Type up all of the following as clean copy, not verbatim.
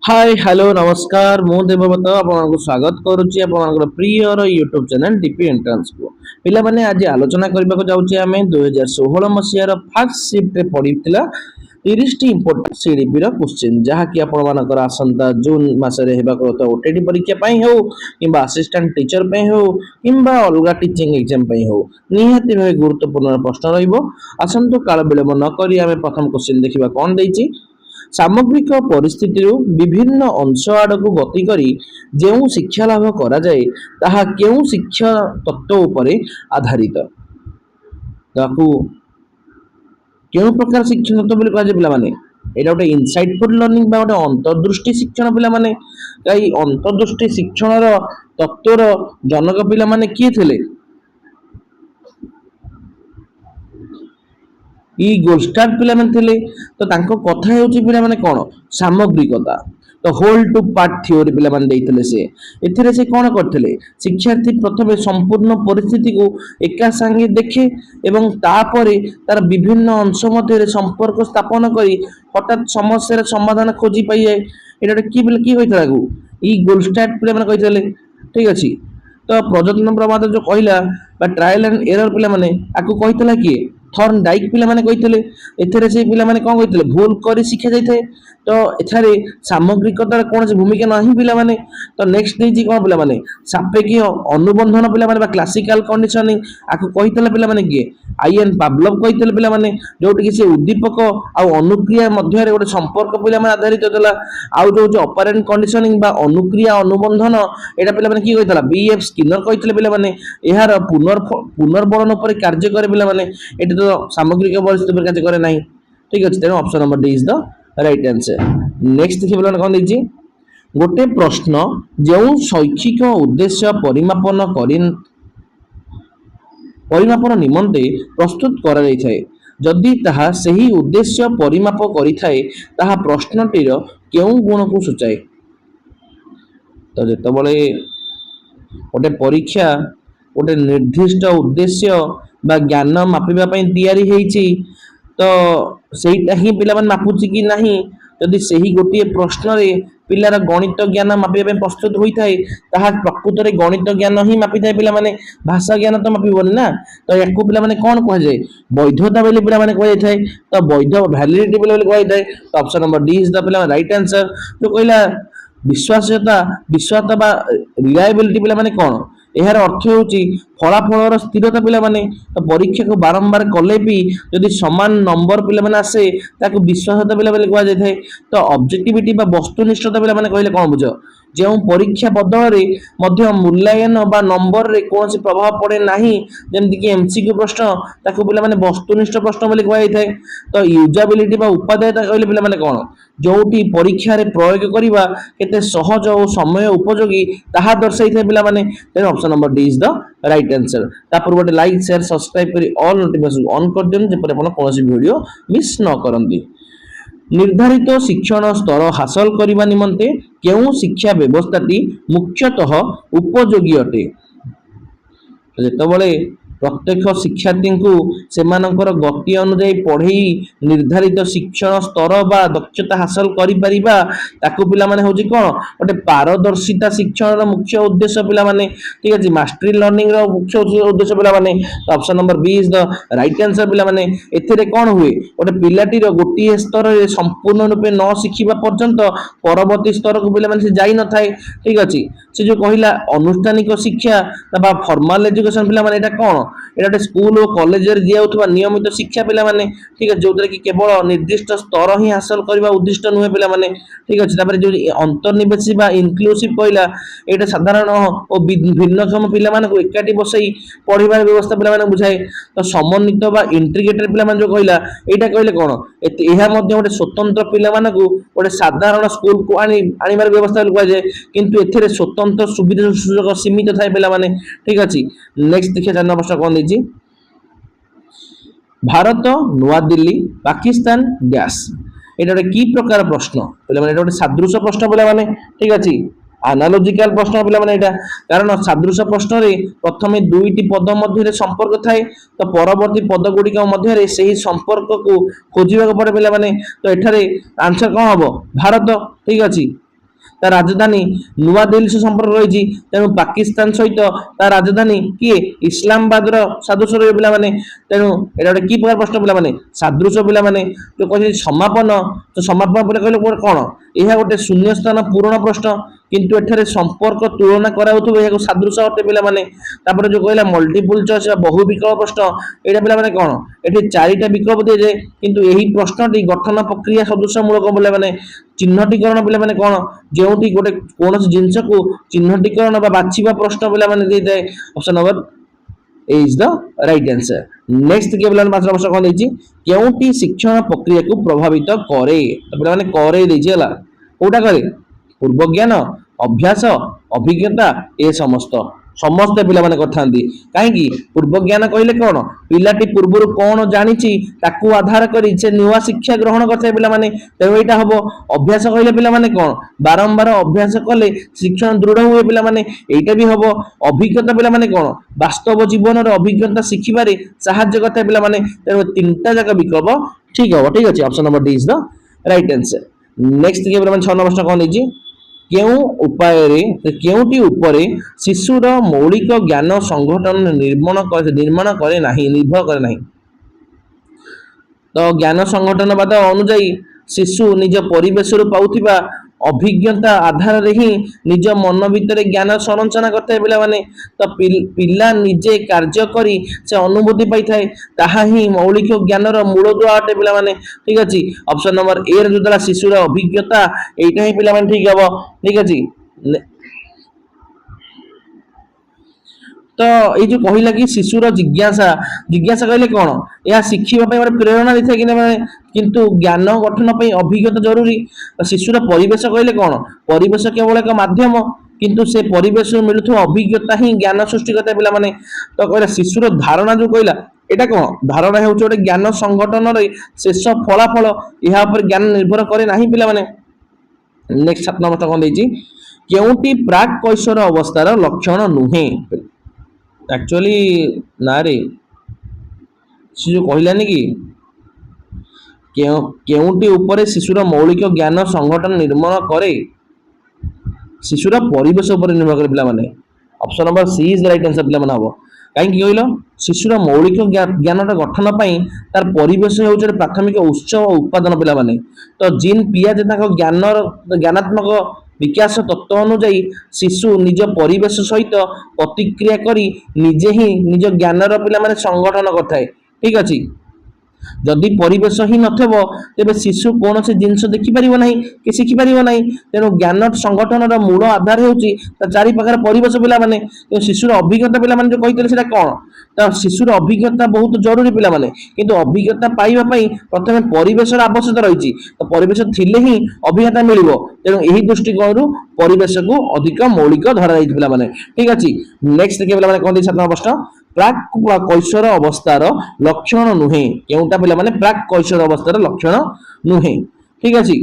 Hi hello नमस्कार मु देवव्रत आपको स्वागत करुच्ची आप prior YouTube channel DP entrance को पिला माने आज आलोचना करने को जाउछे आमे 2016 मसियार फर्स्ट शिफ्ट रे पड़ीथिला 30 टी इंपोर्टेंट सीडीपी रो क्वेश्चन जहा कि आपण मानकर आसंता जून मासरे हेबाको तो ओटीटी परीक्षा पई हो किबा असिस्टेंट टीचर पई हो किबा अलगा टीचिंग एग्जाम पई हो निहाती भावे गुरुत्वपूर्ण प्रश्न रहिबो आसंतो काल विलंब न करी आमे प्रथम क्वेश्चन देखिबा कोन देइची सामग्रिक परिस्थिति विभिन्न अंश आड़क गति करी जो शिक्षा लाभ करा जाए ताहा केउ शिक्षा तत्व उपरे आधारित ताकू केउ प्रकार शिक्षण तत्व बोली कहा पिला माने एटा गोटे इनसाइटफुल लर्निंग बा गोटे अंतर्दृष्टि शिक्षण पिला माने कई अंतर्दृष्टि शिक्षण रो तत्वर जनक पिला माने किए थिले ई गोल्ड स्टार पिला माने थिले तो तांको कथा हेउची पिला माने कोन सामग्रिकता तो होल टू पार्ट थ्योरी पिला माने देइथिले से एथिरे से कोन करथिले शिक्षार्थी प्रथमे संपूर्ण परिस्थिति को एका संगे देखे एवं तापरे तार विभिन्न अंश मध्य संपर्क स्थापन करी हठात समस्या समाधान खोजी पाई जाए एटा की पिला की होइतला गु ई गोल्ड स्टार पिला माने कहिथिले ठीक अछि तो प्रजनन प्रमाद जो कहला बा ट्रायल एंड एरर पिला माने आकु कहितला कि थर्न डाइक पिला माने कहितले एथरे से पिला माने कोन कहितले भूल करी शिक्षा जाइथे तो एथारे सामग्रिकतार कोनसी भूमिका नाही पिला माने तो नेक्स्ट देजी कोन पिला माने सापेक्षीय अनुबंधन पिला माने बा क्लासिकल कंडीशनिंग आकु कहितले पिला माने कि आईएन पावलोव कहितले पिला माने जोटी कि से उद्दीपक आ अनुक्रिया मध्य रे गोटे संपर्क पिला माने आधारित होतला आउ जो ऑपरेंट कंडीशनिंग बा अनुक्रिया अनुबंधन एटा पिला माने की कहितला बीएफ स्किनर कहितले पिला माने एहार पुनर्बरण ऊपर कार्य करे पिला माने एटा तो सामग्रिक परिस्थिति पर कार्य करे नाही ठीक अछि तेनो option number D is the right answer next देखि बोलन कोन दिजी गोटे प्रश्न जो शैक्षिक उद्देश्य परिमापन निमंते प्रस्तुत करा जाय थाए जदि ताहा सही उद्देश्य परिमाप करि थाए ताहा प्रश्नटीर केउ गुण को सूचाए तो जेतो बळे गोटे परीक्षा गोटे निर्दिष्ट उद्देश्य बा ज्ञान मापिबा पई तयारी हेछि तो सेटा ही पिला मन मापुची कि नाही जदि सही गोटे प्रश्न रे पिलार गणित ज्ञान मापिबा पई प्रस्तुत होई थाए ताहा प्रकृत रे गणित ज्ञान ही मापि थाए पिला माने भाषा ज्ञान तो मापिबोनी ना तो याकू पिला माने कोन कह जाय वैधता बोली पिला माने कह जाय तो वैध वैलिडिटी बोली कह जाय तो option number D is the पिला राइट आंसर जो कहला विश्वासता बा रिलायबिलिटी पिला माने कोन एहार अर्थ होउची फलाफलर स्थिरता पिला माने तो परीक्षा को बारंबार कले भी यदि समान नंबर पिला माने आसे ताको विश्वासता पिला बोली कह जाय थाए तो ऑब्जेक्टिविटी बा वस्तुनिष्ठता पिला माने कहले कोन बुझ जो परीक्षा बदल रे मूल्यांकन बा नंबर रे कौन प्रभाव पड़े नाही जेमति कि एमसीक्यू प्रश्न ताको पिला माने वस्तुनिष्ठ प्रश्न बोली कह जाय थाए तो यूजेबिलिटी बा उपादेयता कहले पिला माने कोन जोटी परीक्षा रे प्रयोग करिबा केते सहज और समय उपयोगी ताहा दर्शाई थाए पिला माने then option number D is the right answer तापर गोटे लाइक शेयर सब्सक्राइब करी ऑल नोटिफिकेशन ऑन कर देन जेपर अपन कोनोसी वीडियो मिस न करंदी निर्धारित शिक्षण स्तर हासिल करने निमंते केउ शिक्षा व्यवस्थाटी मुख्यतः उपयोगी अटे जेतबले प्रत्येक शिक्षार्थी को सेमानकर गति अनुଯାयी पढ़ई निर्धारित शिक्षण स्तर बा दक्षता हासिल करि परिबा ताकू पिला माने होजी कोन गोटे पारदर्शिता शिक्षण रो मुख्य उद्देश्य पिला माने ठीक अछि मास्टरी लर्निंग रो मुख्य उद्देश्य पिला माने option number B is the right answer पिला माने एथिरे कोन हुए गोटे पिलाटी रो गोटी स्तर रे संपूर्ण रूपे न शिखिबा पर्यंत परवर्ती स्तर को पिला माने से जाई न थाए ठीक अछि से जो कहिला अनुष्ठानिक शिक्षा बा फॉर्मल एजुकेशन पिला माने एटा कोन एटा स्कूल और कॉलेज रे दिया होतबा नियमित शिक्षा पिला माने ठीक है जोतरे कि केवल निर्दिष्ट स्तर ही हासिल करबा उद्दिष्ट नुहे पिला माने ठीक अछि तापर जो अंतर्निवेशी बा इंक्लूसिव कहला एटा साधारण और भिन्नक्षम पिला माने को एकाटी बसई पढिबार व्यवस्था पिला माने बुझाए तो समन्वित बा इंटीग्रेटेड पिला माने जो कहला एटा कहले कोन एहा मध्ये गोटे स्वतंत्र पिला माने को गोटे साधारण स्कूल को आनिबार व्यवस्था लुका जाय किंतु एथिरे स्वतंत्र सुविधा सुयोग सीमित थाए पिला माने ठीक अछि नेक्स्ट देखिया जान प्रश्न कोन देजी भारत नुआ दिल्ली पाकिस्तान डैश एटा की प्रकार प्रश्न पिला माने एटा गोटे सादृश प्रश्न पिला माने ठीक अछि एनालॉजिकल प्रश्न पिला माने एटा कारण सादृश प्रश्न रे प्रथमे दुईटी पद मध्य रे संपर्क थाए तो परवर्ती पद गुडी का मध्य रे सही संपर्क को खोजिबा पड़े पिला माने तो एठारे आंसर कोन हबो भारत ठीक अछि ତା ରାଜଧାନୀ ନୂଆଦିଲ୍ଲୀ ସହ ସମ୍ପର୍କ ରହିଛି, ତେଣୁ ପାକିସ୍ତାନ ସହିତ ତା ରାଜଧାନୀ କିଏ ଇସଲାମାବାଦର ସାଦୃଶ୍ୟ ରହିବ ପିଲାମାନେ। ତେଣୁ ଏଇଟା ଗୋଟେ କି ପ୍ରକାର ପ୍ରଶ୍ନ ପିଲାମାନେ ସାଦୃଶ୍ୟ ପିଲାମାନେ। ଯୋଉ କହିଲେ ସମାପନ, ତ ସମାପନ ପରେ କହିଲେ କଣ, ଏହା ଗୋଟେ ଶୂନ୍ୟସ୍ଥାନ ପୂରଣ ପ୍ରଶ୍ନ, କିନ୍ତୁ ଏଠାରେ ସମ୍ପର୍କ ତୁଳନା କରାଯାଉଥିବ ଏହାକୁ ସାଦୃଶ୍ୟ ଅଟେ ପିଲାମାନେ। ତାପରେ ଯୋଉ କହିଲା ମଲ୍ଟିପୁଲ ଚଏସ୍ ବା ବହୁ ବିକଳ୍ପ ପ୍ରଶ୍ନ, ଏଇଟା ପିଲାମାନେ କଣ, ଏଠି ଚାରିଟା ବିକଳ୍ପ ଦିଆଯାଏ, କିନ୍ତୁ ଏହି ପ୍ରଶ୍ନଟି ଗଠନ ପ୍ରକ୍ରିୟା ସଦୃଶ ମୂଳକ ପିଲାମାନେ। ଚିହ୍ନଟୀକରଣ ପିଲାମାନେ କଣ, ଯେଉଁଠି ଗୋଟେ କୌଣସି ଜିନିଷକୁ ଚିହ୍ନଟୀକରଣ ବା ବାଛିବା ପ୍ରଶ୍ନ ପିଲାମାନେ ଦେଇଥାଏ। Option number A is the right answer. Next देखिए पिलाने पांचवा प्रश्न कौन देछि, केउटी शिक्षण प्रक्रिया को प्रभावित करे, तो पिलाने करे देछि हला, कोटा करे, पूर्व ज्ञान, अभ्यास, अभिज्ञता, ए समस्त समस्त पिला माने करथांती। काहेकि पूर्व ज्ञान कहले कोन, पिलाटी पूर्वरु कोन जानिछि ताकू आधार करी से नुवा शिक्षा ग्रहण करथे पिला माने, तेणु एटा हबो। अभ्यास कहले पिला माने कोन, बारंबार अभ्यास कले शिक्षण दृढ़ हुए पिला माने, एटा भी हबो। अभिज्ञता पिला माने कोन, वास्तव जीवन रो अभिज्ञता शिखिबारे सहाय्य करथे पिला माने, तेणु तीनटा जाक विकल्प ठीक हबो। ठीक अछि, option number D is the right answer. Next देखिए पिला माने 6 नंबर प्रश्न कोन देछि, केउ उपाय केउटी उपरे शिशुर मौलिक ज्ञान संगठन निर्माण करे नहीं, निर्भर करे नहीं। तो ज्ञान संगठन बाद अनुଯାयी शिशु निज परिवेश पाउथिबा अभिज्ञता आधार रे ही निज मन भितर ज्ञान संरचना करते हैं पिला माने। तो पिला निजे कार्य करी से अनुभूति पाई थाए, ताहा ही मौलिक ज्ञान रो मूल दुआ अटे पिला माने। ठीक अछि, ऑप्शन नंबर ए रे जोदला शिशुर अभिज्ञता एटा ही पिला माने ठीक हबो। ठीक अछि, तो ये जो कहला कि शिशुर जिज्ञासा, जिज्ञासा कहले कौन, या शिखिबा पई माने प्रेरणा देथे कि माने, किंतु ज्ञान गठन पई अभिज्ञता जरूरी। तो शिशुर परिवेश कहले कौन, परिवेश केवल एक माध्यम, किंतु से परिवेश मिलुथुवा अभिज्ञता ही ज्ञान सृष्टि करता पिला माने। तो कहला शिशुर धारणा जो कहला एटा कौन, धारणा हेउछ ओटे ज्ञान संगठन रे शेष फलाफल, इहा ऊपर ज्ञान निर्भर करे नाही पिला माने। नेक्स्ट 7 नंबर कोन देछि, केउटी प्राक कैशोर अवस्थार लक्षण नुहे। एक्चुअली ना रे, से जो कहलानी कि केउटी उपरे शिशुर मौलिक ज्ञान संगठन निर्माण करे, शिशुर परिवेश उपर निर्भर करे पिला माने। Option number C is the right answer पिला माने हबो। काहे कि कहलो, शिशुर मौलिक ज्ञान गठन पई तार परिवेश हेउछ प्राथमिक उत्स और उत्पादन पिला माने। तो जीन पियाजे ताको ज्ञानात्मक विकास तत्व अनुଯାयी शिशु निज परिवेश सहित प्रतिक्रिया करी निजे ही निज ज्ञान पिला माने संगठन करथाय। ठीक अछि, जदि परिवेश ही नथबो तेबे शिशु कौन से जिनस देखि परिबो नाही कि शिखि परिबो नाही। तेणु ज्ञान संगठन रो मूल आधार हेउची त चारि प्रकार परिवेश पिला माने। शिशुर अभिज्ञता पिला माने जो कहितले सेटा कोन, त शिशुर अभिज्ञता बहुत जरूरी पिला माने, किंतु अभिज्ञता पाइबा पई प्रथमे परिवेश रो आवश्यकता रहिछि। तो परिवेश थिले ही अभिज्ञता मिलिबो, तेणु एही दृष्टिकोणरू परिवेश को अधिक मौलिक धरा जाइछि पिला माने। ठीक अछि, नेक्स्ट देखिए पिला माने कोन दै 7 नंबर प्रश्न, प्राक कैशोर अवस्थार लक्षण नुहे, केउटा पिला माने प्राक कैशोर अवस्थार लक्षण नुहे। ठीक अछि,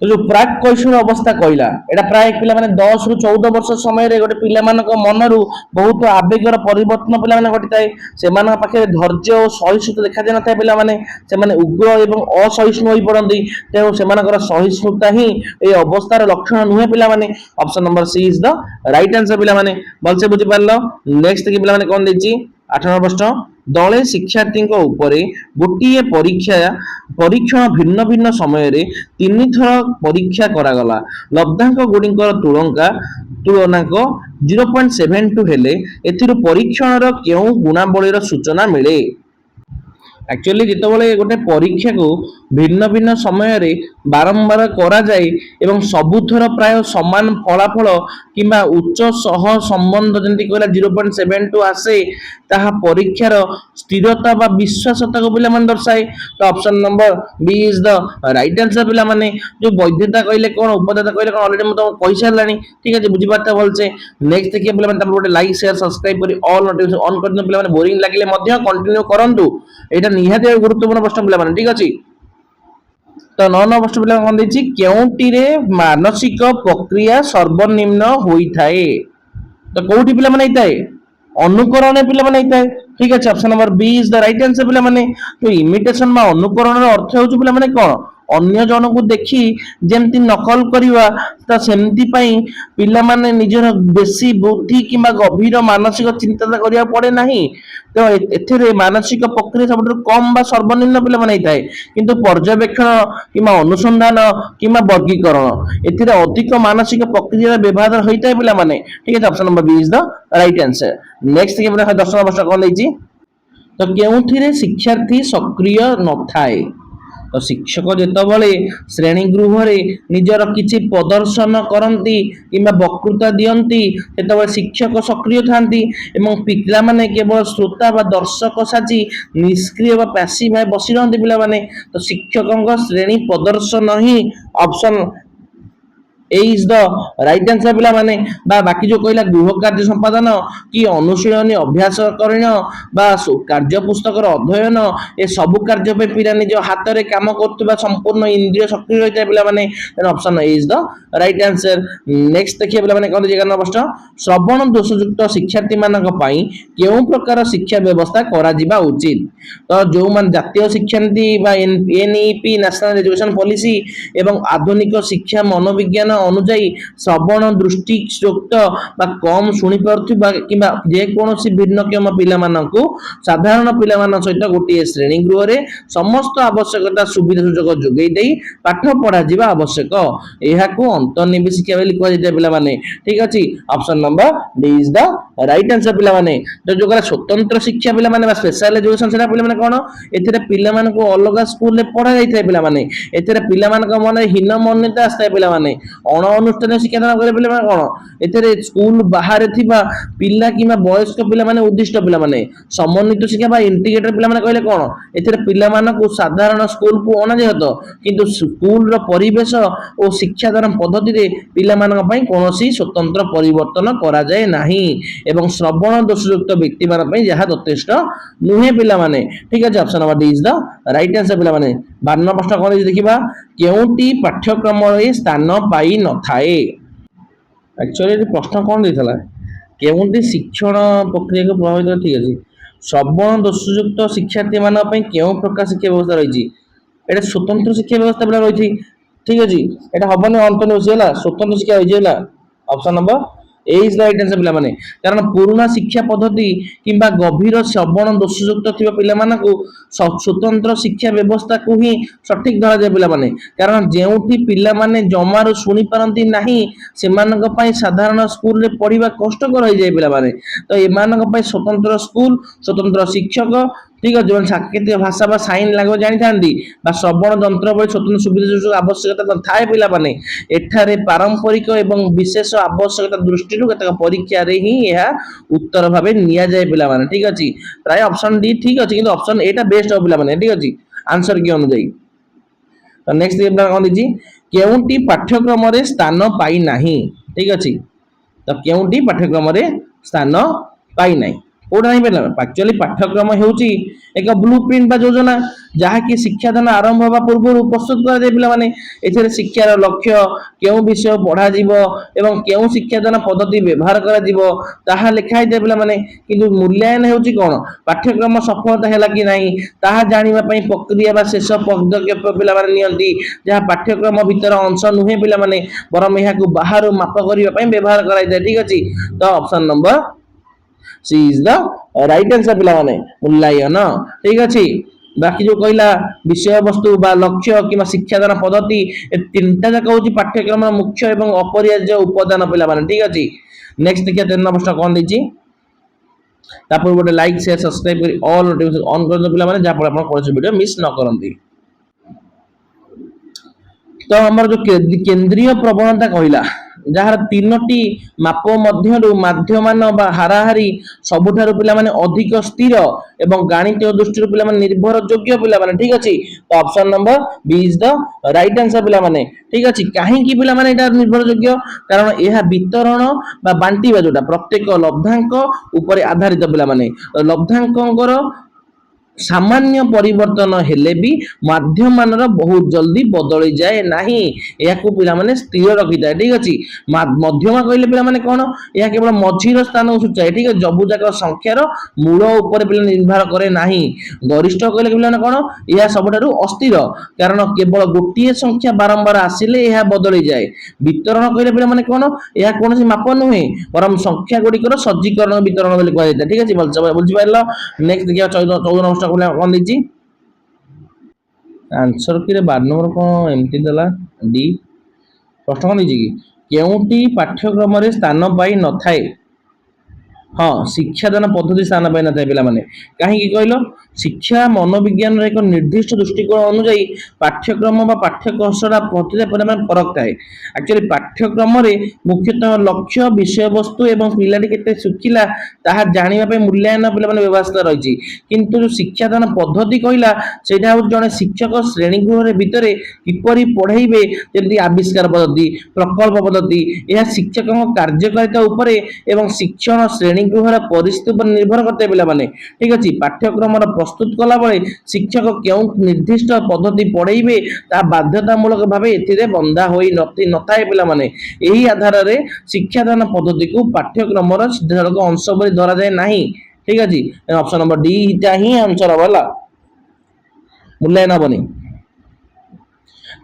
तो जो प्राक कैशोर अवस्था कहला एटा प्राय पिला माने 10 रु 14 वर्ष समय रे गोटे पिला मानक मनरु बहुत आवेगर परिवर्तन पिला माने घटिताए। सेमान पाखे धैर्य और सहिष्णुता देखा जाय नथाय पिला माने, सेमाने उग्र एवं असहिष्णु होई पड़ंती। तेणु सेमानकर सहिष्णुता ही ए अवस्थार लक्षण नुहे पिला माने। Option number C is the right answer पिला माने। बलसे बुझि पारलो। नेक्स्ट के पिला माने कोन देछि 8 नंबर प्रश्न, दले शिक्षार्थी उपरे गोटे परीक्षण भिन्न भिन्न समय रे 3 थर परीक्षा करागला, लब्धांक गुड़िकर तुलनांक 0.72 हेले एथिरु परीक्षण केउ गुणावलीर सूचना मिले। एक्चुअली जितेबाला गोटे परीक्षा को भिन्न भिन्न समय रे बारंबार करा जाए एवं सबुथर प्राय समान फलाफल किंबा उच्च सह संबंध जंती कहला 0.72 आसे, ताहा परीक्षार स्थिरता बा विश्वासता को पिला मन दर्शाए। तो option number B is the right answer पिला माने। जो वैधता कहले कोन, उपदाता कहले कोन, ऑलरेडी म तो कहि सारलानी। ठीक है, बुझि पाता बोलछे। नेक्स्ट देखिए पिला माने तब लाइक शेयर सब्सक्राइब करी ऑल नोटिफिकेशन ऑन कर दियो पिला माने। बोरिंग लागिले मध्य कंटिन्यू करंतु, एटा निहाती गुरुत्वपूर्ण प्रश्न पिला माने। ठीक अछि, तो 9 नंबर प्रश्न पिला कोन दैछि, केउटी रे मानसिक प्रक्रिया सर्वनिम्न होई थाए। तो कोउटी पिला माने हिताए अनुकरण पिला माने हिताए। ঠিক আছে option number B is the right answer पिला माने तो इमिटेशन बा अनुकरण ର ଅର୍ଥ ହେଉଛି ପିଲା ମାନେ କଣ ଅନ୍ୟ ଜଣକୁ ଦେଖି ଯେମିତି ନକଲ କରିବା ତ ସେମିତି ପାଇଁ ପିଲାମାନେ ନିଜର ବେଶୀ ବୁଦ୍ଧି କିମ୍ବା ଗଭୀର ମାନସିକ ଚିନ୍ତା କରିବାକୁ ପଡେ ନାହିଁ ତ ଏଥିରେ ମାନସିକ ପ୍ରକ୍ରିୟା ସବୁଠାରୁ କମ ବା ସର୍ବନିମ୍ନ ପିଲାମାନେ ହେଇଥାଏ କିନ୍ତୁ ପର୍ଯ୍ୟବେକ୍ଷଣ କିମ୍ବା ଅନୁସନ୍ଧାନ କିମ୍ବା ବର୍ଗୀକରଣ ଏଥିରେ ଅଧିକ ମାନସିକ ପ୍ରକ୍ରିୟାର ବ୍ୟବହାର ହୋଇଥାଏ ପିଲାମାନେ ଠିକ ଅଛି option number B is the right answer next ଦେଖିବା ପିଲା 10 ନମ୍ବର ପ୍ରଶ୍ନ କଣ ଦେଇଛି ତ କେଉଁଥିରେ ଶିକ୍ଷାର୍ଥୀ ସକ୍ରିୟ ନଥାଏ ତ ଶିକ୍ଷକ ଯେତେବେଳେ ଶ୍ରେଣୀ ଗୃହରେ ନିଜର କିଛି ପ୍ରଦର୍ଶନ କରନ୍ତି କିମ୍ବା ବକ୍ତୃତା ଦିଅନ୍ତି ସେତେବେଳେ ଶିକ୍ଷକ ସକ୍ରିୟ ଥାନ୍ତି ଏବଂ ପିଲାମାନେ କେବଳ ଶ୍ରୋତା ବା ଦର୍ଶକ ସାଜି ନିଷ୍କ୍ରିୟ ବା ପ୍ୟାସିଭ ଭାବେ ବସି ରହନ୍ତି ପିଲାମାନେ ତ ଶିକ୍ଷକଙ୍କ ଶ୍ରେଣୀ ପ୍ରଦର୍ଶନ ହିଁ option A is the right answer पिला माने बा बाकी जो कहला गृह कार्य संपादन कि अनुशीलनी अभ्यास करण बा कार्य पुस्तक अध्ययन ए सब कार्य पे पिला निज हाथ रे काम करतबा संपूर्ण इंद्रिय सक्रिय रहता पिला माने option A is the right answer next देखिए पिला माने कोन जगह प्रश्न श्रवण दोषयुक्त शिक्षार्थी मानक पई केउ प्रकार शिक्षा व्यवस्था करा जिबा उचित तो जो मान जातीय शिक्षा नीति बा एनईपी नेशनल एजुकेशन पॉलिसी एवं आधुनिक शिक्षा मनोविज्ञान अनुଯାୟୀ ଶ୍ରବଣ ଦୃଷ୍ଟି ଯୁକ୍ତ ବା କମ ଶୁଣି ପାରୁଥିବା କିମ୍ବା ଯେ କୌଣସି ଭିନ୍ନକ୍ଷମ ପିଲାମାନଙ୍କୁ ସାଧାରଣ ପିଲାମାନଙ୍କ ସହିତ ଗୋଟିଏ ଶ୍ରେଣୀ ଗୃହରେ ସମସ୍ତ ଆବଶ୍ୟକତା ସୁବିଧା ସୁଯୋଗ ଯୋଗାଇ ଦେଇ ପାଠ ପଢାଯିବା ଆବଶ୍ୟକ ଏହାକୁ ଅନ୍ତର୍ନିବେଶ ଶିକ୍ଷା ବୋଲି କୁହାଯାଇଥାଏ ପିଲାମାନେ ଠିକ ଅଛି option number D is the right answer ପିଲାମାନେ ତ ଯୋଉ କହିଲା ସ୍ୱତନ୍ତ୍ର ଶିକ୍ଷା ପିଲାମାନେ ବା ସ୍ପେଶାଲ ଏଜୁକେସନ ସେଟା ପିଲାମାନେ କଣ ଏଥିରେ ପିଲାମାନଙ୍କୁ ଅଲଗା ସ୍କୁଲରେ ପଢା ଯାଇଥାଏ ପିଲାମାନେ ଏଥିରେ ପିଲାମାନଙ୍କ ମନରେ ହୀନ ମନ୍ୟତା ଆସିଥାଏ ପିଲାମାନେ ଅଣ ଅନୁଷ୍ଠାନ ଶିକ୍ଷାଦାନ କରିବା ପିଲାମାନେ କଣ ଏଥିରେ ସ୍କୁଲ ବାହାରେ ଥିବା ପିଲା କିମ୍ବା ବୟସ୍କ ପିଲାମାନେ ଉଦ୍ଦିଷ୍ଟ ପିଲାମାନେ ସମନ୍ୱିତ ଶିକ୍ଷା ବା ଇଣ୍ଟିଗ୍ରେଟେଡ ପିଲାମାନେ କହିଲେ କଣ ଏଥିରେ ପିଲାମାନଙ୍କୁ ସାଧାରଣ ସ୍କୁଲକୁ ଅଣାଯାଏ ତ କିନ୍ତୁ ସ୍କୁଲର ପରିବେଶ ଓ ଶିକ୍ଷାଦାନ ପଦ୍ଧତିରେ ପିଲାମାନଙ୍କ ପାଇଁ କୌଣସି ସ୍ୱତନ୍ତ୍ର ପରିବର୍ତ୍ତନ କରାଯାଏ ନାହିଁ ଏବଂ ଶ୍ରବଣ ଦୋଷଯୁକ୍ତ ବ୍ୟକ୍ତିମାନଙ୍କ ପାଇଁ ଯାହା ଯଥେଷ୍ଟ ନୁହେଁ ପିଲାମାନେ ଠିକ ଅଛି option number D is the right answer ପିଲାମାନେ 12 ପ୍ରଶ୍ନ କଣ ଦେଖିବା କେଉଁଟି ପାଠ୍ୟକ୍ରମରେ ସ୍ଥାନ ପାଇ ନଥାଏ एक्चुअली प्रश्न कौन देता केउंटी शिक्षण प्रक्रिया को प्रभावित ठीक अच्छे श्रवण दोषयुक्त शिक्षार्थी मान केउं प्रकार शिक्षा व्यवस्था रही है स्वतंत्र शिक्षा व्यवस्था पे रही ठीक अच्छे यहाँ हमने अंतर्निवेश स्वतंत्र शिक्षा रही option number A is right answer पिला माने कारण पुराना शिक्षा पद्धति किंबा गभीर श्रवण दोषयुक्त थिबा पिला मानकु स्वतंत्र शिक्षा व्यवस्था को ही सठिक धरा जाय पिला माने कारण जेउठी पिला माने जमारो सुनी पारंती नाही सेमानक पई साधारण स्कूल रे पढिबा कष्टकर होई जाय पिला माने तो एमानक पई स्वतंत्र स्कूल स्वतंत्र शिक्षक ठीक है जो सांकेतिक भाषा बा साइन लैंग्वेज जानी थांदी बा श्रवण यंत्र बल स्वतंत्र सुविधा सुयोग आवश्यकता थाए पिला माने एठारे पारंपरिक एवं विशेष आवश्यकता दृष्टि केतक परीक्षा रे ही यह उत्तर भाबे निया जाय पिला माने ठीक अछि प्राय ऑप्शन डी ठीक अछि किंतु ऑप्शन ए टा बेस्ट हो पिला माने ठीक अछि आंसर की अनुଯାयी तो नेक्स्ट देखबा कोन दिजी केउंटी पाठ्यक्रम रे स्थान पाई नाही ठीक अछि तो केउंटी पाठ्यक्रम रे स्थान पाई नाही ओडा नहीं पेला एक्चुअली पाठ्यक्रम हेउची एक ब्लूप्रिंट बा योजना जहा कि शिक्षादान आरंभ होबा पूर्व प्रस्तुत कर दे पिला माने एथिरे शिक्षार लक्ष्य केउ विषय पढ़ा जीवो एवं केउ शिक्षादान पद्धति व्यवहार करा जीवो ताहा लिखाई दे पिला माने किंतु मूल्यांकन हेउची कोन पाठ्यक्रम सफलता हैला कि नाही ताहा जानिबा पई प्रक्रिया बा शेष पदक्षेप पिला माने नियंती जहा पाठ्यक्रम भीतर अंश नुहे पिला माने बरम एहा को बाहर माप करिबा पई व्यवहार कराई दे ठीक अछि तो option number C is the right answer पिला माने मूल्यांकन ठीक अछि बाकी जो कहला विषय वस्तु बा लक्ष्य किमा शिक्षादान पद्धति ए तीनटा जाक होची पाठ्यक्रम मुख्य एवं अपरिहार्य उपादान पिला माने ठीक अछि नेक्स्ट देखिया 13 प्रश्न कोन दिछि तापर गोटे लाइक शेयर सब्सक्राइब करी ऑल नोटिफिकेशन ऑन कर दो पिला माने जा पर आपण कोन वीडियो मिस न करंती तो हमर जो केंद्रीय प्रवणता कहला जहार तीनोटी माप मध्यरु माध्यमान बा हाराहारी सबुठारु पिला माने अधिक स्थिर एवं गणित दृष्टि पिला माने निर्भर योग्य पिला माने ठीक अछि तो option number B is the right answer पिला माने ठीक अछि काहे कि पिला माने एटा निर्भर योग्य कारण एहा वितरण बा बांटीबा जोटा प्रत्येक लब्धांक ऊपर आधारित पिला माने लब्धांकंकर सामान्य परिवर्तन हेले भी माध्यमान बहुत जल्दी बदली जाए नहीं या पिला माने स्थिर रखी था। ठीक अच्छे मध्यमा कहले पिला माने कौन यह केवल मझीर स्थान को सूचाए। ठीक है जबू जाक संख्यार मूल उपर पिला निर्भर करे नहीं। गरिष्ठ कहले पिला कौन यह सबुठारु अस्थिर कारण केवल गोटे संख्या बारंबार आसिले यह बदली जाए। वितरण कहले पिला माने कौन यह कौन माप नुहे बरम संख्या गुड़िकर सज्जीकरण वितरण बोली कह जाए। ठीक है बुझिपार। नेक्स्ट देखिए 14 नंबर कौन देछि आंसर कि 12 नंबर कौन एमती देला डी प्रश्न कौन देछि कि केउटी पाठ्यक्रम स्थान पाई न थाए। हाँ शिक्षादान पद्धति स्थान पाई न थाए पिला माने कहीं कहलो शिक्षा मनोविज्ञान एक निर्दिष्ट दृष्टिकोण अनुଯାयी पाठ्यक्रम पाठ्यकौशल प्रतिभा परिमाण फरक थाए। एक्चुअली पाठ्यक्रम मुख्यतः लक्ष्य विषय वस्तु एवं पिलाटी केते शिखिला ताहा जानिबा पे मूल्यांकन पिला माने व्यवस्था रही किंतु जो शिक्षादान पद्धति कहला सेटा हो जने शिक्षक श्रेणी गृह भितर किपरि पढ़ाइबे जल्दी आविष्कार पद्धति प्रकल्प पद्धति यह शिक्षक कार्यकारिता उपरे एवं शिक्षण श्रेणी गृह परिस्थिति पर निर्भर करते पिला माने। ठीक अछि पाठ्यक्रम प्रस्तुत कला बेले शिक्षक क्यों निर्दिष्ट पद्धति पढ़ाइबे ता बाध्यतामूलक भावे एथिरे बंधा होई नथाए पिला माने। एही आधार रे शिक्षादान पद्धति को पाठ्यक्रम सिद्धांत अंश बोली धरा जाए नहीं। ठीक अछि ऑप्शन नंबर डी ता ही आंसर वाला मूल्यांकन हबनी।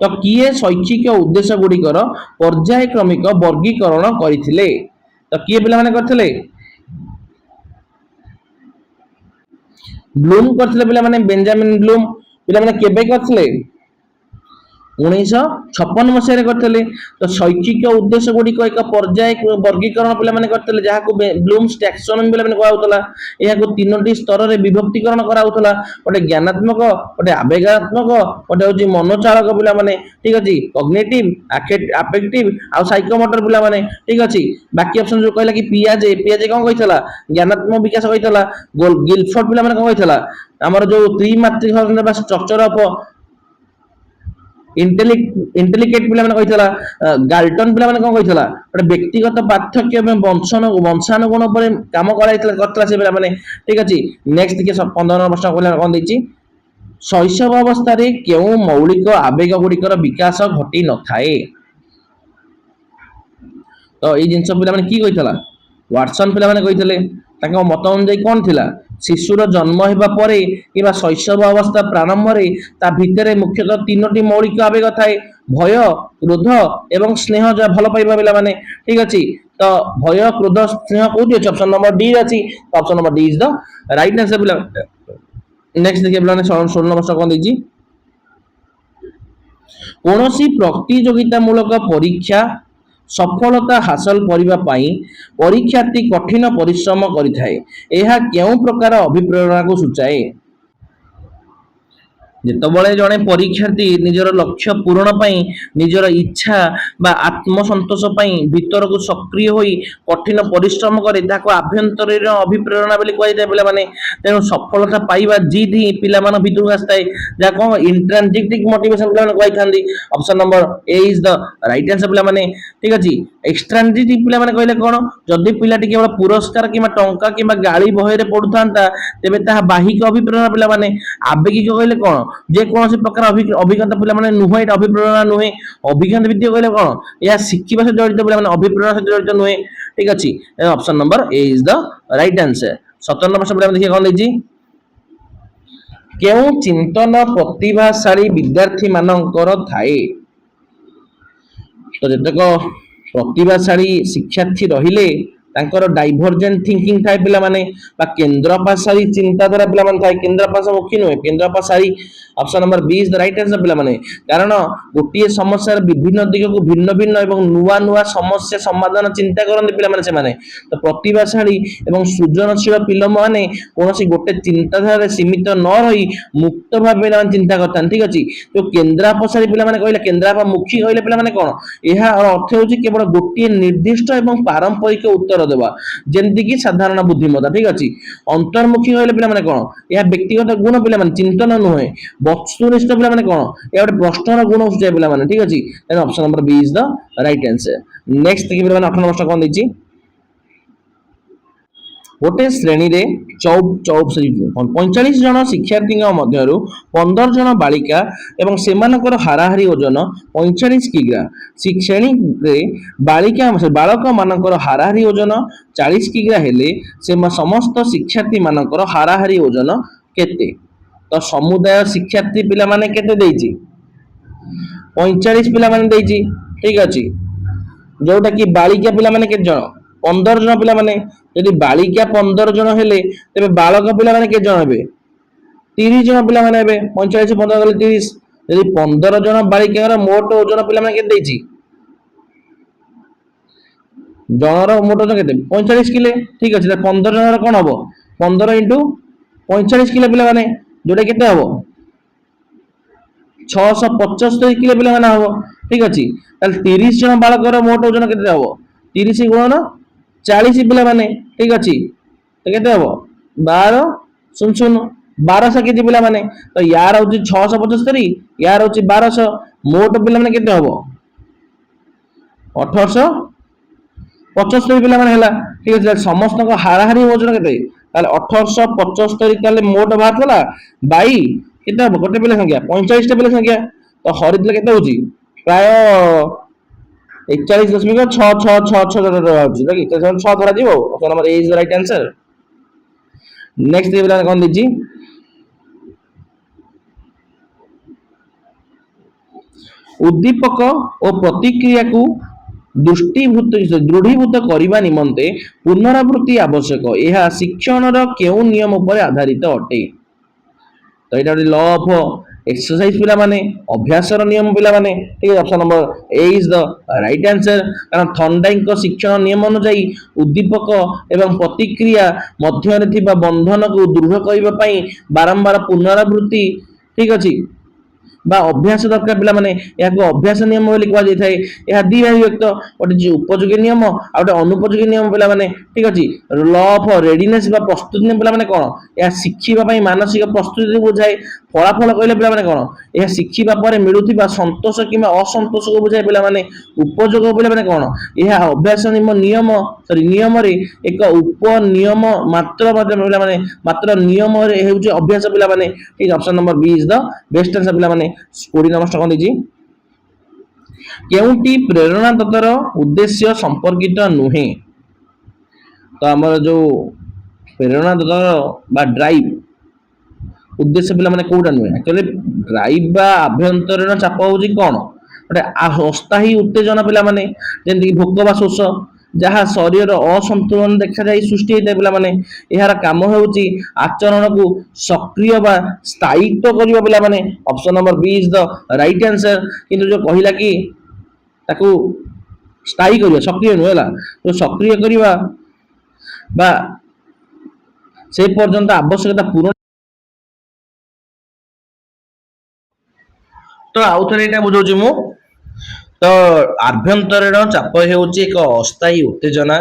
तो किए शैक्षिक उद्देश्य गुड़िकर पर्यायक्रमिक वर्गीकरण करथिले तो किए पिला माने करथिले ब्लूम करथिले पिला माने बेंजामिन ब्लूम पिला माने केबे करथिले 1956 मसीह करते। तो शैक्षिक उद्देश्य गुड़िक एक पर्याय वर्गीकरण पे करते जहाँ ब्लूम्स टैक्सोनॉमी पे कहला यह तीनो स्तर में विभक्तिकरण कराला गोटे ज्ञानात्मक गोटे आवेगात्मक गोटे हूँ मनोचालक पे। ठीक अच्छे कग्निटिव अफेक्टिव आउ साइकोमोटर पे। ठीक अच्छे बाकी ऑप्शन जो कहला कि पियाजे पियाजे कौन कही ज्ञानात्मक विकास कही गिलफोर्ड पे कौन कही आमर जो त्रिमात्रिक स्ट्रक्चर ऑफ इंटेलिकेट पिला माने कहितला गाल्टन पिला माने कोन कहितला गोटे व्यक्तिगत पार्थक्य एवं वंशानुगुण पर काम करतला से पिला माने। ठीक अछि नेक्स्ट देखिए 15 नंबर प्रश्न कोन दैछि शैशव अवस्था रे केउ मौलिक आवेग गुड़िकर विकास घटी न थाए। तो ये जिनस पिला माने की कहितला वाटसन पिला माने कहितले तांको मत अनुसार कौन थिला शिशुर जन्म होगा परे कि शैशव अवस्था प्रारंभ में ता भितर मुख्यतः तीनोटी मौलिक आवेग थाए भय क्रोध एवं स्नेह जो भल पाइबा पिला माने। ठीक अच्छे तो भय क्रोध स्नेह कौटी अच्छे ऑप्शन नंबर डी अच्छी option number D is the right answer पिला। नेक्स्ट देखिए पिला 16 नंबर कौन देछि कौनसी प्रतियोगितामूलक परीक्षा सफलता हासिल करने परीक्षार्थी कठिन परिश्रम करिथाए यह केउं प्रकार अभिप्रेरणा को सूचाए। जितेबाला जड़े परीक्षार्थी निजर लक्ष्य पूरण पाई निजर इच्छा बा आत्मसंतोष पाई भीतर को सक्रिय होई कठिन परिश्रम करे ताको आभ्यंतरीण अभिप्रेरणा बोली कहि पिला माने। तेणु सफलता पाइबा जिद ही पिला मान भीतर आस्ताए जा को इंट्रिंसिक मोटिवेशन पिला माने कहि थांदी option number A is the right answer पिला माने। ठीक अछि एक्सट्रिंसिक पिला माने कहले कोन जदि पिलाटी केवल पुरस्कार किबा टंका किबा गाली बहरे पडुथांता तेबे ताहा बाहिक अभिप्रेरणा पिला माने। आवेगिक कहले कोन जे कौन प्रकार अभिज्ञता पिला माने नुहे अभिप्रेरणा नुहे अभिज्ञता विद्या कहले कोन या शिक्षा से जड़ित पिला माने अभिप्रेरणा से जड़ित नुहे। ठीक अछि option number A is the right answer. 17 number पिला देखिए कोन देछि केउ चिंतन प्रतिभाशाली विद्यार्थी मानकर थाए। तो जतक प्रतिभाशाली शिक्षार्थी रहिले तांकर डाइवर्जेंट थिंकिंग थाए पिला माने बा केंद्रपाशाली चिंताधारा पिला माने थाए केंद्रपाशामुखी नुहे केंद्रपाशाली option number B is the right answer पिला माने। कारण गोटे समस्या विभिन्न दिग को भिन्न भिन्न एवं नुआ नुआ समस्या समाधान चिंता करते पिला माने से माने। तो प्रतिभाशाली एवं सृजनशील पिला माने कोनोसी गोटे चिंताधारा सीमित न रही मुक्त भाव पिला माने चिंता करथान। ठीक अछि तो केंद्रपाशाली पिला माने कहले केंद्रपामुखी कहले पिला माने कोन यह अर्थ होछि केवल गोटे निर्दिष्ट एवं पारंपरिक उत्तर देवा जेंति कि साधारण बुद्धिमत्ता। ठीक अछि अंतर्मुखी कहले पिला माने कोन यह व्यक्तिगत गुण पिला माने चिंतन नुहे वस्तुनिष्ठ पिला माने कोन या गोटे प्रश्नर गुण सूचाए पिला माने। ठीक अछि then option number B is the right answer. Next देखि पिला माने 18 नंबर कोन दैछि गोटे श्रेणी रे 45 जन शिक्षार्थी मध्य 15 जन बालिका एवं सेमानकर हाराहारी ओजन 45 किग्रा। श्रेणी रे बालिका बालक मानकर हाराहारी ओजन 40 किग्रा हेले से समस्त शिक्षार्थी मानकर हाराहारी ओजन केते? तो समुदाय शिक्षार्थी पिला माने केते देइछि? 45 पिला माने देइछि। ठीक अछि। जोटा कि बालिका पिला माने केते जन? 15 जन पिला माने। यदि बालिका 15 जन हेले तेबे बालक पिला माने केते जन हेबे? 30 जन पिला माने हेबे। 45 15 गले 30। यदि 15 जन बालिका मोट ओजन पिला माने केते देइछि? जनर मोट ओजन केते? 45 किलो। ठीक अछि। 15 जनर कोन हबो? 15 * 45 किलो पिला माने जोटा केते हबो? 675 किलो पिला माने हबो। ठीक अछि। ताले 30 जन बालकर मोट ओजन केते हबो? 30 गुणन 40 पिला माने। ठीक अछि। तो केते हबो? 12 0 0 1200 केजी पिला माने। तो यार होची 675, यार होची 1200, मोट पिला माने केते हबो? 1875 पिला माने हैला। ठीक अछि। समस्त को हाराहारी ओजन केते? ताले 1875 ताले मोट बातला बाई केते हबो? गोटे पिला संख्या 45 टा पिला संख्या। तो हरिदले केते होची? प्राय 41.66666 6 धरा जीवो। Option number A is the right answer. Next पिला कोन दिछि? उद्दीपक और प्रतिक्रिया को दृढ़ीभूत करने निमंते पुनरावृत्ति आवश्यक। यह शिक्षण केउ नियम पर आधारित अटे? तो यहाँ लॉ ऑफ एक्सरसाइज पिला माने, अभ्यास नियम पिला माने। ठीक है। Option number A is the right answer. कारण थॉर्नडाइक शिक्षण नियम अनुसार उद्दीपक एवं प्रतिक्रिया मध्य बंधन को दृढ़ करने बारंबार पुनरावृत्ति ठीक अच्छी बा अभ्यास दरकार पिला माने याको अभ्यास नियम बोली कहा जाय थाए। यह दी भाई व्यक्त गोटे उपयोगी नियम आ गोटे अनुपयोगी नियम पिला माने। ठीक अछि। लॉ ऑफ रेडीनेस बा प्रस्तुति नियम पिला माने कोन? यह शिखिबा पई मानसिक प्रस्तुति बुझाए। फलाफल कहले पिला माने कोन? यह शिखिबा परे मिलुथिबा संतोष किबा असंतोष को बुझाए पिला माने। उपयोग पिला माने कोन? यह अभ्यास नियम नियम रे एक उप नियम मात्र पिला माने मात्र नियम रे हेउची अभ्यास पिला माने। ठीक। Option number B is the best answer पिला माने। 20 नंबर कौन दीजिए? केउटी प्रेरणादातार उद्देश्य संपर्कित नुहे? तो आमर जो प्रेरणादातार बा ड्राइव उद्देश्य पिला माने कोउटा नुहे? एक्चुअली ड्राइव बा आभ्यंतरीण चाप होची कोन? गोटे अस्थायी उत्तेजना पिला माने जेंति भोक बा शोष जहाँ शरीर असंतुलन देखा जाए सृष्टि होता है पिला माने। यार काम होउची आचरण को सक्रिय बा स्थायित्व करिबा पिला माने। Option number B is the right answer. किंतु जो कहिला कि ताकू स्थायी करिया सक्रिय नुहेला तो सक्रिय करिबा बा से पर्यंत आवश्यकता पूर्ण। तो आउ थरे एटा बुझौची मु। तो आभ्यंतरीण चाप हेउची एक अस्थायी उत्तेजना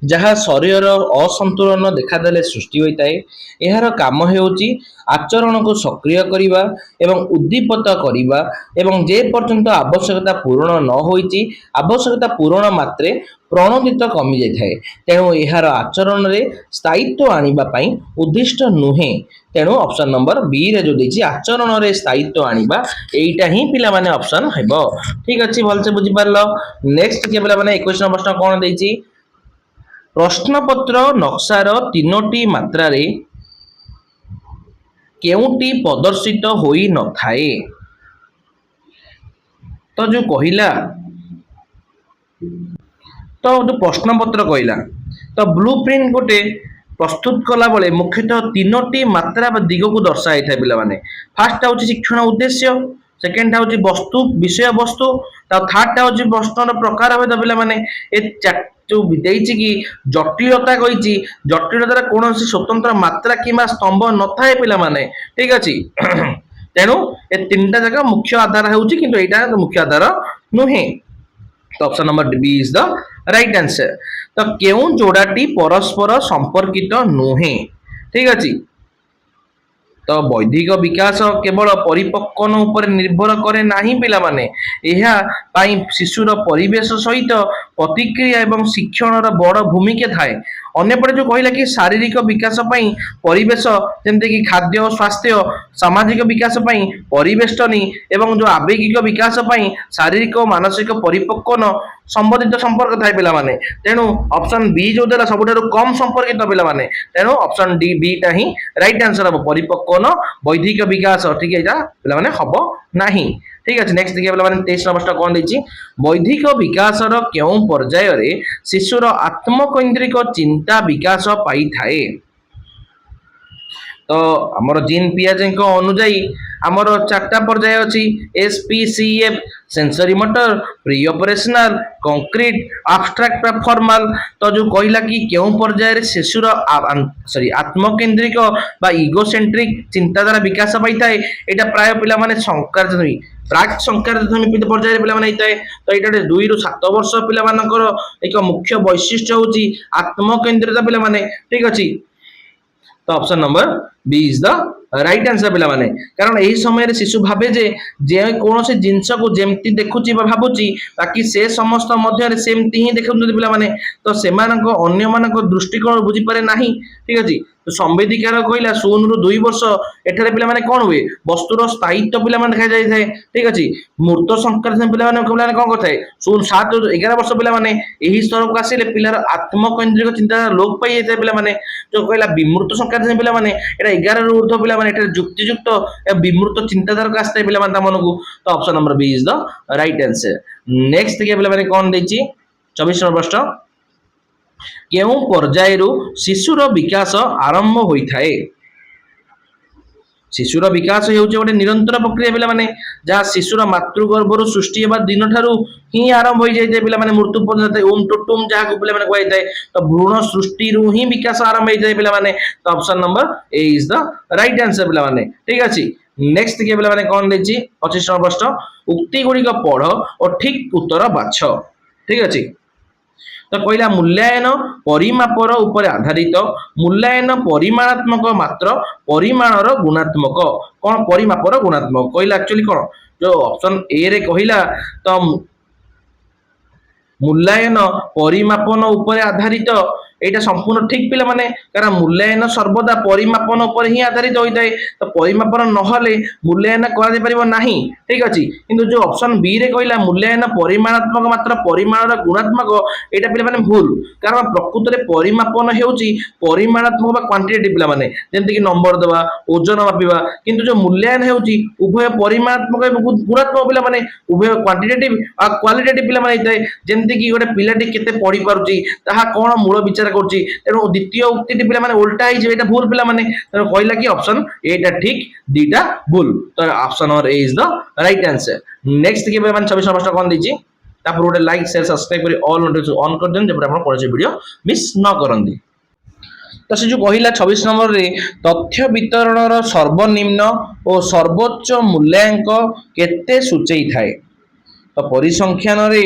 जहाँ शरीर असंतुलन देखादेले सृष्टि होता है। यार काम हेउची आचरण को सक्रिय करिबा एवं उद्दीपित करिबा एवं जे पर्यंत आवश्यकता पूर्ण न होईची आवश्यकता पूर्ण मात्रे प्रणोदित कमी जाय थाए। तेणु यार आचरण रे स्थायित्व आनिबा पई उद्दिष्ट नुहे। तेणु ऑप्शन नंबर बी रे जो देछि आचरण रे स्थायित्व आनिबा एईटा ही पिला माने ऑप्शन हेबो। ठीक अछि। भल से बुझि पारलो। नेक्स्ट के पिला माने 21 नंबर प्रश्न कोन देछि? प्रश्नपत्र नक्सार तीनोटी मात्रा रे केउटी प्रदर्शित होई न थाए? तो जो कहिला तो जो प्रश्नपत्र कहिला तो ब्लूप्रिंट गोटे प्रस्तुत कला बेले मुख्यतः तीनोटी मात्रा बा दिग को दर्शाई थाए पिला माने। फर्स्ट होची शिक्षण उद्देश्य, सेकंड होची वस्तु विषय वस्तु, थर्ड होची प्रश्नर प्रकार भेद पिला माने। ए जो देइछि कि जटिलता कहिछि जटिलतार कोनोसी स्वतंत्र मात्रा किबा स्तंभ न थाए पिला माने। ठीक अछि। तेणु ए तीनटा जगह मुख्य आधार हेउछि किंतु एटा मुख्य आधार नुहे। तो option number B is the right answer. तो केउ जोड़ाटी परस्पर संपर्कित नुहे? ठीक अछि। तो बौद्धिक विकास केवल परिपक्वन उपर निर्भर करे नाही पिला माने। एहा पाई शिशुर परिवेश सहित प्रतिक्रिया एवं शिक्षण बड़ भूमिका थाए। ଅନ୍ୟପଟେ जो कहला कि शारीरिक विकास पई परिवेश जेमते कि खाद्य स्वास्थ्य सामाजिक विकास पई परिवेष्टनी एवं जो आवेगिक विकास पई शारीरिक और मानसिक परिपक्वन संबंधित संपर्क थाए पिला माने तेणु ऑप्शन बी जो देला सबुठारु कम संपर्कित पिला माने तेणु ऑप्शन डी बी टा ही राइट आंसर हम परिपक्वन बौद्धिक विकास ठीक है एटा पिला माने हबो नाही ठीक है नेक्स्ट देखिए पिला माने 23 नंबर कौन देछि बौद्धिक विकासर केउ पर्याय रे शिशुर आत्मकेंद्रिक चिंता विकास पाई थाए तो आमर जीन पियाजे अनुजाई आमर चार्टा पर्याय अच्छी SPCF sensory motor pre operational concrete abstract formal तो जो कहला कि केउ पर्याय रे शिशुर सॉरी आत्मकेंद्रिक बा इगोसेंट्रिक चिंताधारा विकास पाई थाए एटा प्राय पिला माने संकार प्राक संकार पर्याय पिला माने होता है तो ये 2 ରୁ 7 वर्ष पिला मानकर एक मुख्य वैशिष्ट्य होची आत्मकेंद्रित पिला माने ठीक अछि तो option number B is the right answer पिला माने कारण एही समय रे शिशु भाबे जे कोनोसी जिंस को जेमति देखुची बा भाबुची बाकी से समस्त मध्य रे सेमति ही देखुंती पिला माने तो सेमानक अन्य मानक दृष्टिकोण बुझी पारे नाही ठीक अछि तो संवेदिकार कहला 0 ରୁ 2 वर्ष एठारे पिला माने कोन हुए वस्तुर स्थायित्व पिला माने देखा जाय थाए ठीक अछि मूर्त संकर पिला माने कोन करथाय 7 ରୁ 11 वर्ष पिला माने एही स्तर को आसीले पिलार आत्मकेंद्रिक चिंता लोक पाई जाय पिला माने जो कहला विमूर्त संकर पिला माने एटा 11 ରୁ ऊर्ध्व पिला माने एटा युक्तियुक्त विमूर्त चिंताधारा को आस्ते पिला माने मनकु तो option number B is the right answer next देखिए पिला माने कोन देछि 24 नंबर प्रश्न केउ पर्याय रु शिशुर विकास आरंभ होई थाए शिशुर विकास हेउचे गोटे निरंतर प्रक्रिया पिला माने जहाँ शिशुर मातृगर्भर सृष्टि हेबा दिन ठारू ही आरंभ होई जाय पिला माने मृत्यु पर्यंत ओम टुटुम जहाँ को पिला माने कहै थाए तो भ्रूण सृष्टि रु ही विकास आरंभ होई जाय पिला माने तो option number A is the right answer पिला माने ठीक अछि नेक्स्ट के पिला माने कोन देछि 25 नंबर प्रश्न उक्ति गुडी को पढ़ और ठीक उत्तर बाछ ठीक अछि तो कहला मूल्यांकन परिमापर उपर आधारित मूल्यांकन परिमाणात्मक मात्र परिमाणर गुणात्मक कौन परिमापर गुणात्मक कहला एक्चुअली कौन जो ऑप्शन ए रे कहला तो मूल्यांकन परिमापन उपर आधारित एटा संपूर्ण ठीक पिला माने कारण मूल्यांकन सर्वदा परिमापन उपर ही आधारित होई थाए तो परिमापन नहले मूल्यांकन करा दे परिबो नाही ठीक अछि किंतु जो ऑप्शन बी रे कहला मूल्यांकन परिमाणात्मक मात्र परिमाणर गुणात्मक एटा पिला माने भूल कारण प्रकृत रे परिमापन हेउची परिमाणात्मक बा क्वांटिटेटिव पिला माने जेंति कि नंबर देबा ओजन मापिबा किंतु जो मूल्यांकन हेउची उभय परिमाणात्मक एवं गुणात्मक पिला माने उभय क्वांटिटेटिव आ क्वालिटेटिव पिला माने थाए जेंति कि गोटे पिलाटी केते पढी पारुची ताहा कोन मूल विचार करछि तेणु द्वितीय उक्ति पिला माने उल्टा ही एटा भूल पिला माने तेणु कहला कि ऑप्शन एटा ठीक दीटा भूल तो option number A is the right answer next के माने 26 नंबर कोन दिछि तापर गोटे लाइक शेयर सब्सक्राइब करी ऑल नोटिफिकेशन ऑन कर देन जेपर आपण कोनसे वीडियो मिस न करंदी तो से जो कहला 26 नंबर रे तथ्य वितरणर सर्वनिम्न और सर्वोच्च मूल्यांक केते सूचई थाए तो परिसंख्यान रे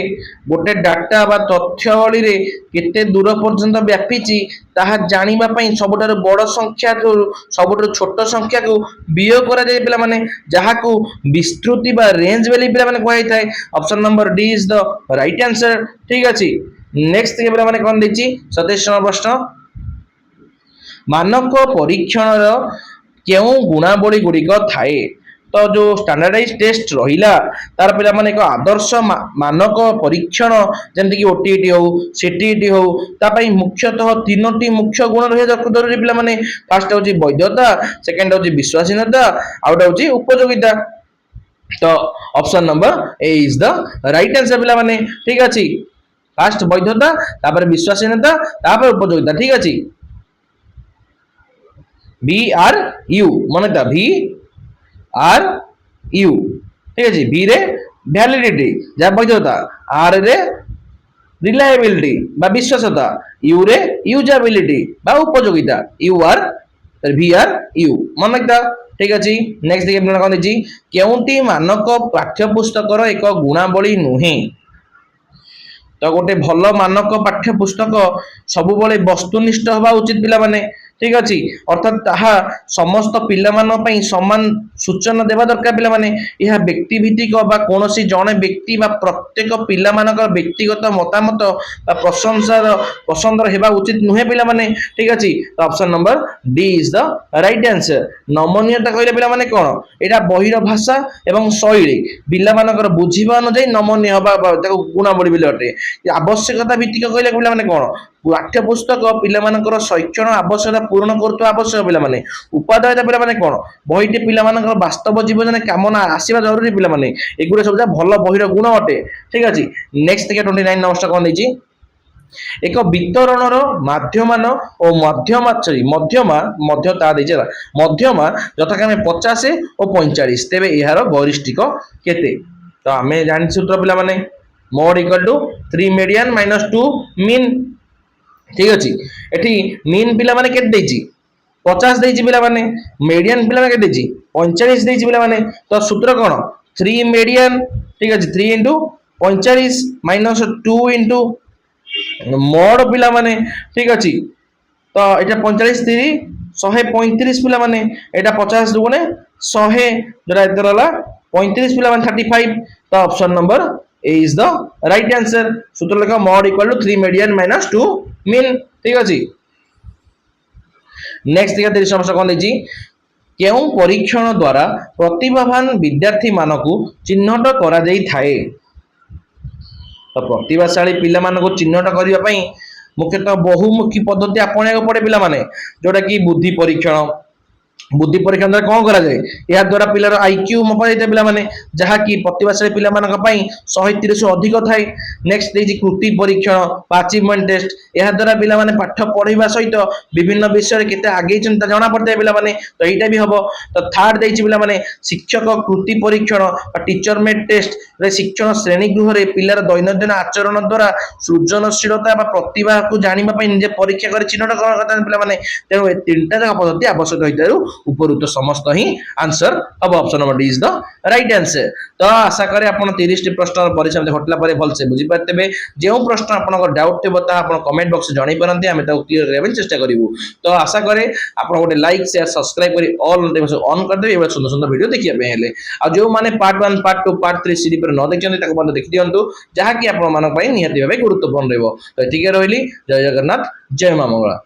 गोटे डाटा बा तथ्यावली रे केते दूर पर्यंत व्यापीची ताहा जानिबा पई सबटार बड़ संख्या को सबटार छोट संख्या को वियोग करा जाय पिला माने जहा को विस्तृति बा रेंज वाली पिला माने कहै थाए option number D is the right answer ठीक अछि नेक्स्ट के पिला माने कोन देछि 27 नंबर प्रश्न मानक परीक्षण रो केउ गुणावली गुडी को थाए तो जो स्टैंडर्डाइज टेस्ट रहिला तार पिला माने एक आदर्श मानक परीक्षण जेंति कि ओटीईटी हो सीटीईटी हो ता पई मुख्यतः तीनोटी मुख्य गुण रहे जरूरी पिला माने फर्स्ट होची वैधता सेकंड होची विश्वासनीयता आउट होची उपयोगिता तो option number A is the right answer पिला माने ठीक अछि फर्स्ट वैधता तापर विश्वासनीयता तापर उपयोगिता ठीक अछि बी आर यू माने ता भी आर यू ठीक है बी रे वैलिडिटी जा वैधता आर रे रिलायबिलिटी बा विश्वासता यू रे यूजेबिलिटी बा उपयोगिता यू आर वी आर यू मन लगता ठीक अछि नेक्स्ट देखि कोन दिछि केउंटी मानक पाठ्यपुस्तकर एक गुणावली नुहे तो गोटे भल मानक पाठ्यपुस्तक सब बळे वस्तुनिष्ठ होबा उचित पिला माने ठीक अच्छे अर्थात ताहा समस्त पिलामान पई समान सूचना देवा दरकार पिलामाने यह व्यक्ति भित्तिक बा कोनोसी जणे व्यक्ति बा प्रत्येक पिलामानकर व्यक्तिगत मतामत बा प्रशंसार पसंदर हेबा उचित नुहे पिलामाने ठीक अच्छे option number D is the right answer नमनीयता कहले पिलामाने कोन एटा बहिर भाषा एवं शैली पिलामानकर बुझिबा अनुଯାୟୀ नमनीय हबा ताको गुणावली बिले अटे आवश्यकता भित्तिक कहले पिलामाने कोन पाठ्यपुस्तक पिलामानकर शैक्षण आवश्यकता पूर्ण करतुवा आवश्यक पिलामाने उपादेयता पिलामाने कोन बहिटी पिलामानकर वास्तव जीवन कामना आसीबा जरूरी पिलामाने एगुरे सब भल बहिर गुण अटे ठीक अछि नेक्स्ट देखिए 29 नंबर कोन देछि एक वितरणर माध्यमान और मध्यमा सॉरी मध्यमा मध्यता देछि मध्यमा यथाक्रमे 50 और 45 तेबे एहार गरिष्ठिक केते तो आमे जानि सूत्र पिलामाने mode equal to 3 median minus 2 mean ठीक अच्छे एटी मीन पिला माने केते देछि 50 देछि पिला माने मीडियन पिला माने केते देछि 45 देछि पिला माने तो सूत्र कोन 3 मीडियन ठीक अच्छे 3 into 45 माइनस 2 into मोड पिला माने ठीक अच्छे तो एटा 45 3 135 पिला माने एटा 50 दुगुणे 100 जोरा एतर हला 35 पिला माने 35 तो option number A is the right answer सूत्र लेखा mod equal to 3 median minus 2 mean ठीक अछि नेक्स्ट देखा 30 समस्या कोन देछि केउ परीक्षण द्वारा प्रतिभावान विद्यार्थी मानकु चिन्हट करा जाई थाए तो प्रतिभाशाली पिला मानकु चिन्हट करिवा पई मुख्यतः बहुमुखी पद्धति आपणेको पड़े पिला माने जोटा कि बुद्धि परीक्षण द्वारा कौन करा जाए या द्वारा पिलार आईक्यू मपा जाए पिला माने जहा कि प्रतिभाशाली पिला मानक पई 130 रु अधिक थाए नेक्स्ट देछि कृति परीक्षण अचीवमेंट टेस्ट या द्वारा पिला माने पाठ पढिबा सहित विभिन्न विषय केते आगे चिंता जाना पड़ते पिला माने तो एटा भी हबो तो थर्ड देछि पिला माने शिक्षक कृति परीक्षण टीचर मेड टेस्ट रे शिक्षण श्रेणी गृह रे पिलार दैनंदिन आचरण द्वारा सृजनशीलता बा प्रतिभा को जानिबा पई निजे परीक्षा कर चिन्हट करता पिला माने तेनो ए तीनटा जगह पद्धति आवश्यक होइतारु उपरुक्त समस्त ही आंसर अब option number D is the right answer तो आशा करे आपण 30 टी प्रश्न परिचय में हटला परे भल से बुझी पातबे जेउ प्रश्न आपन डाउट थे बता आपण कमेंट बॉक्स जणाई परंती हमें ताको क्लियर करबे चेष्टा करिवु तो आशा करे आपण गोटे लाइक शेयर सब्सक्राइब करी ऑल नोटिफिकेशन ऑन कर देबे एबे सुंदर सुंदर वीडियो देखिया पे हेले आ जो माने पार्ट 1 पार्ट 2 पार्ट 3 सीरीज पर न देखियंती ताको बंद देखि दियंतु जहा कि आपण मानक पई निहाती भाबे गुरुत्वपूर्ण रहबो तो ठीक है रहली जय जगन्नाथ जय मां मंगला।